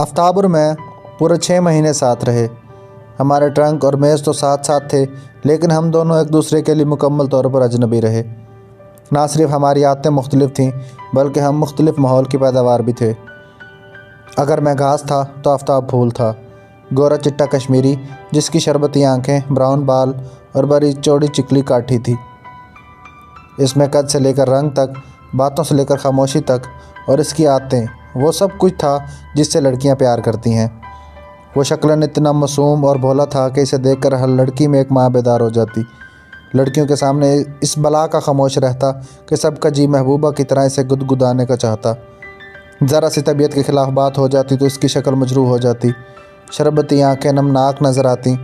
آفتاب اور میں پورے 6 مہینے ساتھ رہے۔ ہمارے ٹرنک اور میز تو ساتھ ساتھ تھے، لیکن ہم دونوں ایک دوسرے کے لیے مکمل طور پر اجنبی رہے۔ نہ صرف ہماری عادتیں مختلف تھیں، بلکہ ہم مختلف ماحول کی پیداوار بھی تھے۔ اگر میں گھاس تھا تو آفتاب پھول تھا، گورا چٹا کشمیری جس کی شربتی آنکھیں، براؤن بال اور بڑی چوڑی چکلی کاٹھی تھی۔ اس میں قد سے لے کر رنگ تک، باتوں سے لے کر خاموشی تک، اور اس کی عادتیں، وہ سب کچھ تھا جس سے لڑکیاں پیار کرتی ہیں۔ وہ شکلاً اتنا معصوم اور بھولا تھا کہ اسے دیکھ کر ہر لڑکی میں ایک ماں بیدار ہو جاتی۔ لڑکیوں کے سامنے اس بلا کا خاموش رہتا کہ سب کا جی محبوبہ کی طرح اسے گدگدانے کا چاہتا۔ ذرا سی طبیعت کے خلاف بات ہو جاتی تو اس کی شکل مجروح ہو جاتی، شربتی آنکھیں نمناک نظر آتیں۔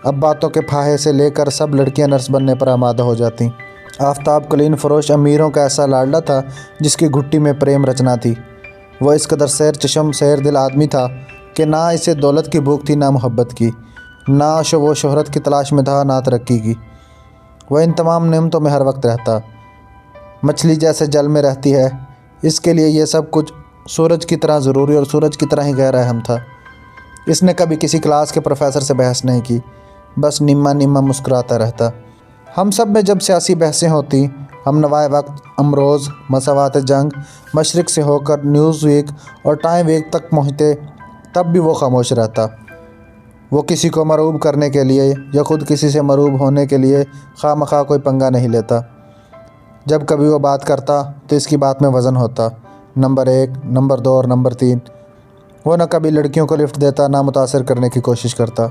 اب باتوں کے پھاہے سے لے کر سب لڑکیاں نرس بننے پر آمادہ ہو جاتیں۔ آفتاب قلین فروش امیروں کا ایسا لاڈلا تھا جس کی گھٹی میں پریم رچنا تھی۔ وہ اس قدر سیر چشم سیر دل آدمی تھا کہ نہ اسے دولت کی بھوک تھی، نہ محبت کی، نہ وہ شہرت کی تلاش میں تھا، نہ ترقی کی۔ وہ ان تمام نعمتوں میں ہر وقت رہتا، مچھلی جیسے جل میں رہتی ہے۔ اس کے لیے یہ سب کچھ سورج کی طرح ضروری اور سورج کی طرح ہی گہرا اہم تھا۔ اس نے کبھی کسی کلاس کے پروفیسر سے بحث نہیں کی، بس نما نما مسکراتا رہتا۔ ہم سب میں جب سیاسی بحثیں ہوتی، ہم نوائے وقت، امروز، مساوات جنگ، مشرق سے ہو کر نیوز ویک اور ٹائم ویک تک پہنچتے، تب بھی وہ خاموش رہتا۔ وہ کسی کو مرعوب کرنے کے لیے یا خود کسی سے مرعوب ہونے کے لیے خواہ مخواہ کوئی پنگا نہیں لیتا۔ جب کبھی وہ بات کرتا تو اس کی بات میں وزن ہوتا، نمبر 1، نمبر 2 اور نمبر 3۔ وہ نہ کبھی لڑکیوں کو لفٹ دیتا، نہ متاثر کرنے کی کوشش کرتا۔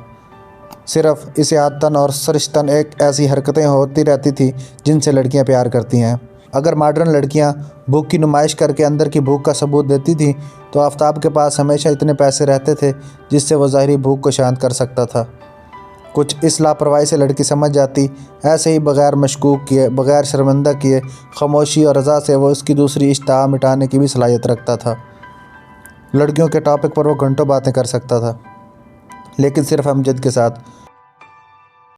صرف اسے عادتاً اور سرشتاً ایک ایسی حرکتیں ہوتی رہتی تھی جن سے لڑکیاں پیار کرتی ہیں۔ اگر ماڈرن لڑکیاں بھوک کی نمائش کر کے اندر کی بھوک کا ثبوت دیتی تھیں تو آفتاب کے پاس ہمیشہ اتنے پیسے رہتے تھے جس سے وہ ظاہری بھوک کو شانت کر سکتا تھا۔ کچھ اس لاپرواہی سے لڑکی سمجھ جاتی، ایسے ہی بغیر مشکوک کیے، بغیر شرمندہ کیے، خاموشی اور رضا سے وہ اس کی دوسری اشتہا مٹانے کی بھی صلاحیت رکھتا تھا۔ لڑکیوں کے ٹاپک پر وہ گھنٹوں باتیں کر سکتا تھا، لیکن صرف امجد کے ساتھ۔